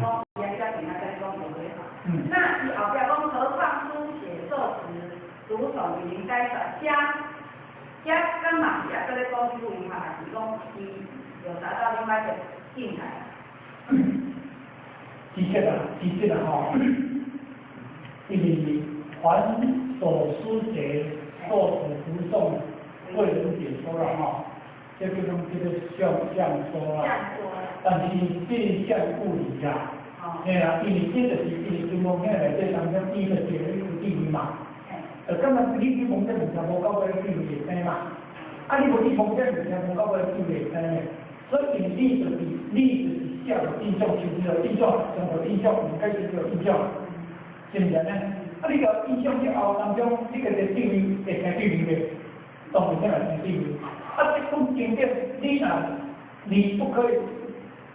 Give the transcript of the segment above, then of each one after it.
讲人家给他在讲就最好。那伊后壁讲何况书写作词读诵语言改善跟嘛是啊，搁咧讲注意嘛，还是讲伊有达到另外一个境界啊？的确的哈，因为凡所书写、作词、读诵，为人解说了哈，这个像说啦，但是变相物理呀，哎呀，因为这就是因为中国现在这当中第一个写的有定义嘛，根本你去蒙这物件无到尾定义生嘛，啊你无去蒙这物件无到尾定义生的，所以历史下有印象，就是有印象，生活印象，应该是有印象，是不是呢？啊，你个印象之后当中，这个的定义会成定义的，当然成定义。啊，这种经典，你不可以，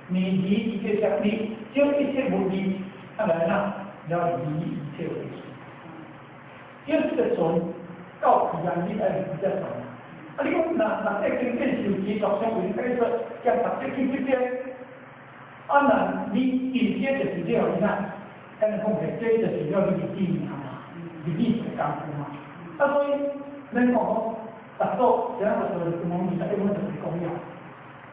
你离一切相，你就一切无离，当然啦，要离一切为主。就是个纯到自然你爱比较纯。啊，你讲那这经典受持作相为解说，将十这去这边。啊，那你直接就是这样子，跟你讲起，这就是要你经验嘛，是历史功夫嘛。啊，所以咱讲达到这样的时候，我们在一般就是讲呀，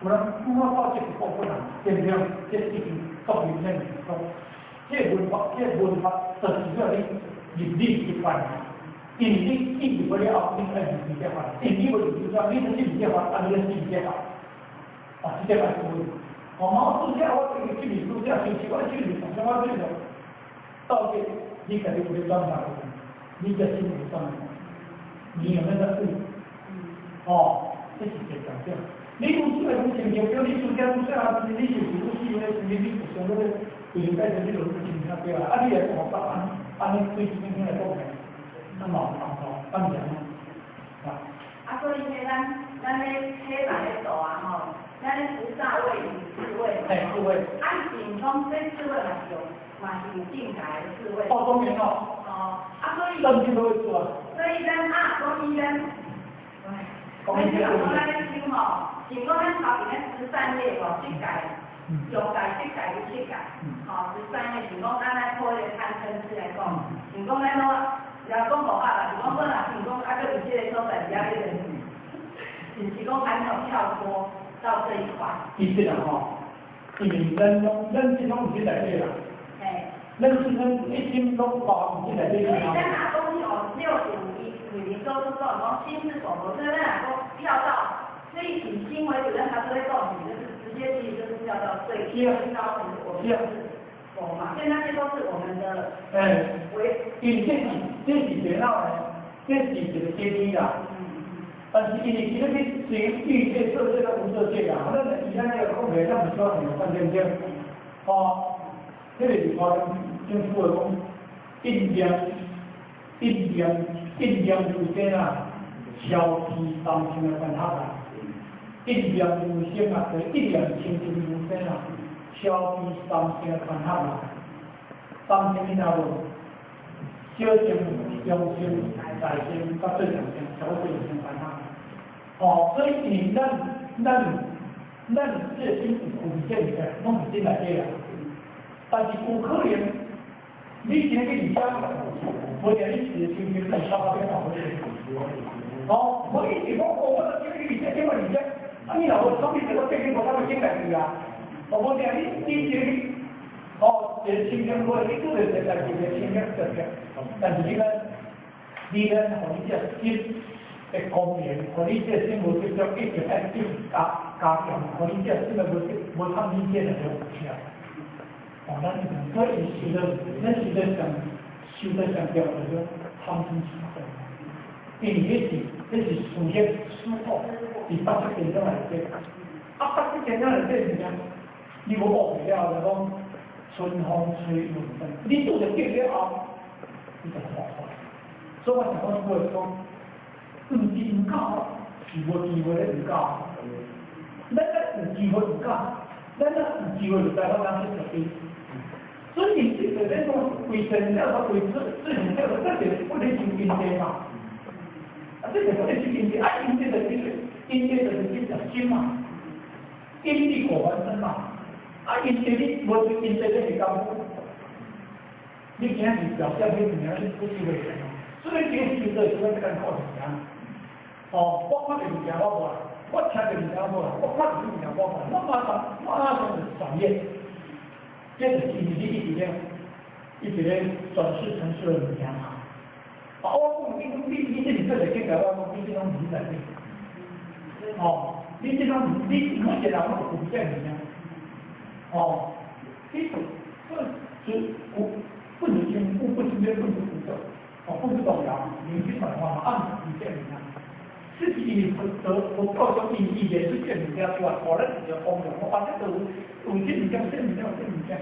我们不好这个部分啊，尽量这事情作为咱说，这文化就是要你入理去办，因为你进入不了，你爱理解法，进入不了就说你是理解法，啊，你是理解法，啊，是这样子。我毛度假，我这个去理度假，休息我去理，什么这种，到底你肯定不会赚大钱，你的心里赚，你有那个悟，哦，这是最关键。你读书的事情，就你暑假读下，你休息读书的时间，你不想那个，就是在这里有事情那对吧？啊，你也好办，按你最今天的状态，那么好，当然啊。啊，所以呢，咱咧黑白咧做啊吼。咱咧菩萨位与智慧，智慧。按正讲这智慧嘛是有境界的智慧。哦，当然哦。哦，啊所以。真心都会做啊。所以咱讲伊咱，咱讲咱咧修吼，是讲咱头前咧13页吼，这界，上界、这界有7界，吼13页是讲咱来破咧贪嗔痴来讲，是讲咱讲也讲无法啦，是讲本来是讲啊个有这个所在，遐个是讲还没有跳脱。到这一块，的确哈，因为咱这种已经来对了，咱这种一心都包已经来对了。所以咱哪讲哦，65都是讲心是否否，所以咱哪讲跳到，所以以心为主，让他都会告诉你，就是直接其实就是跳到最高层，我们就是佛嘛，所以那些都是我们的为。因为这是电脑呢，这是一个阶梯啦。但是因为其实你行欲界、色界跟无色界啊，那你看那个空间，那不需要很有三天天，哦，这里地方用说的讲，印量之间啊，消皮当心的观察啦，印量无限啊，对印量清净无限啊，消皮当心的观察啦，当心那种小心、中心、大心、到最上心、小心有观察。哦，所以你咱这心有见的，拢是真来对啊。但是有可能，你今日你家，或者你自己去消化变好的。哦，我一直讲我今日你这么理解，啊，你老说你这个变我他会真来对啊。哦，我讲你这哦，这新疆过你做的这个新疆这个，但是你呢，和你这心。的公园，和你这生活节奏一直在加强，和你这这个无他理解的就有效。哦，所以咱是在修在上标的种贪嗔痴的，因为这是属于思考，是80点钟来的。啊，80点钟来这是啥？你无学不了就讲春风吹又生，你做着对了后，你就好坏。所以我想讲过说。唔是唔够，是无机会咧唔够。咱有机会唔够，咱有机会就带到咱去实施。所以这个那种为神要他为自己这个不能行阴间嘛，啊，这个不能行阴间，啊，阴间的这个阴间的这个心嘛，阴地果还生嘛，啊，因为你无对因这个是功夫，你今日表现迄物件，你不是会成。所以这个修道是要跟靠信仰。哦，我看到物件我无啦，我听到物件我无啦，我看到物件我无啦，我马上就转业。这就是你一直咧转世成事的物件嘛。啊，我讲你这里做来见到我讲，你这种理在呢？哦，你这种你每个人都有这物件。哦，这不能轻不轻便不能胡走，哦，不是动摇，年轻的话嘛，按你这物件。自己我告诉你，也是这物件出来，我那自己风的，我反正都有这物件，这物件，这物件。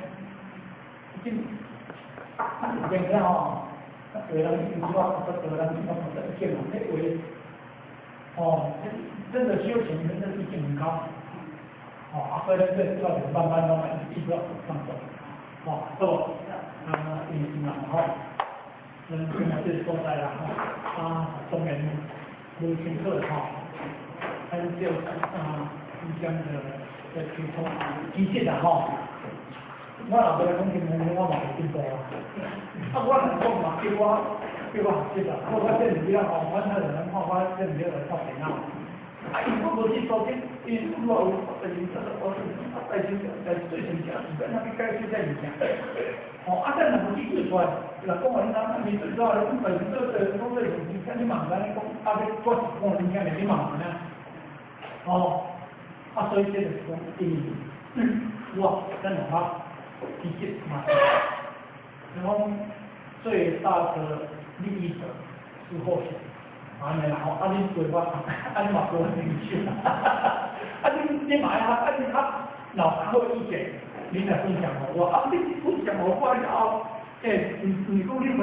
这物件哦。有人一句话，有人一种的见嘛，那为哦，真的修行真的是很高，哦，所以这要慢慢一直上走，哦，做然后现在是坐在了中原录音课哈，还有新疆的去从机械的哈。我老爸讲起我嘛会进步啊！我能讲嘛，叫我学习啊！我这两日吼，我那人看我这两日来靠电脑。啊，因我无去做这，因我有在研究，我在最新讲，在那边解释这物件。哦，啊，这两个去做出来，若讲话你你最早咧，讲这东西，看你忙咱讲，啊，你我是讲你听你忙呢。哦，啊，所以这个是讲我真的哈。理解嘛？然后最大的利益者是后者，然后你嘴巴，你嘛说进去了，你买他脑壳意见，你来分享我你分享我话了你讲你分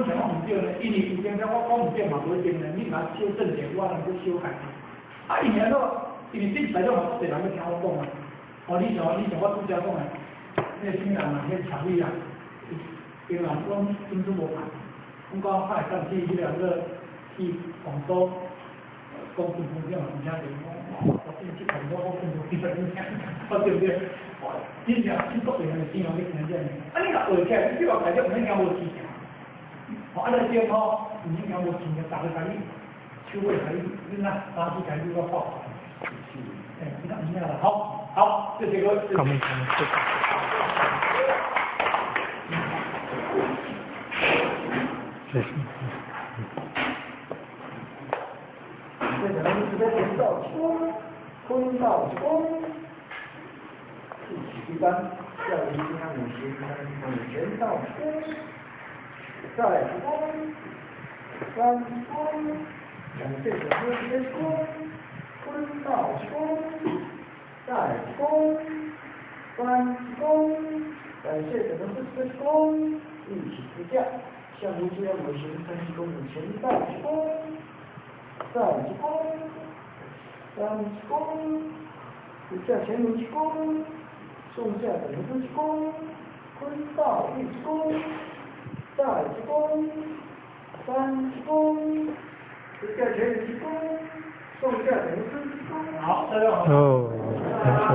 享我唔对呢，因为有点我唔对嘛，无对呢，你拿修正点，我能够修改。因为因为这材料嘛，侪人要听我讲啊。哦，你像我拄则讲的。那新人嘛，迄巧克力啊，有人讲珍珠无牌，我讲派上去去广州公司工厂，人家就讲，我进去广州我更多几分钱，对不对？你讲去国内的金融你听见没？你若学起来，你话大家唔应该无钱嘅，那这唔应该无钱嘅，大家你手尾你拿去开始个报。你看明白了，好，这几个。这可能是在天道冲，坤道冲。第三，教育经常有些天道冲，再冲，三冲，这个是冲，坤道冲，再冲，三冲，感谢整个是冲，一起支架。像如这样我行3公里前道冲，再冲，三冲，以下前路1公，送下等于1公，坤道1公，再1公，三公，以下前路1公，送下等于1公。好，大家好。哦，很好。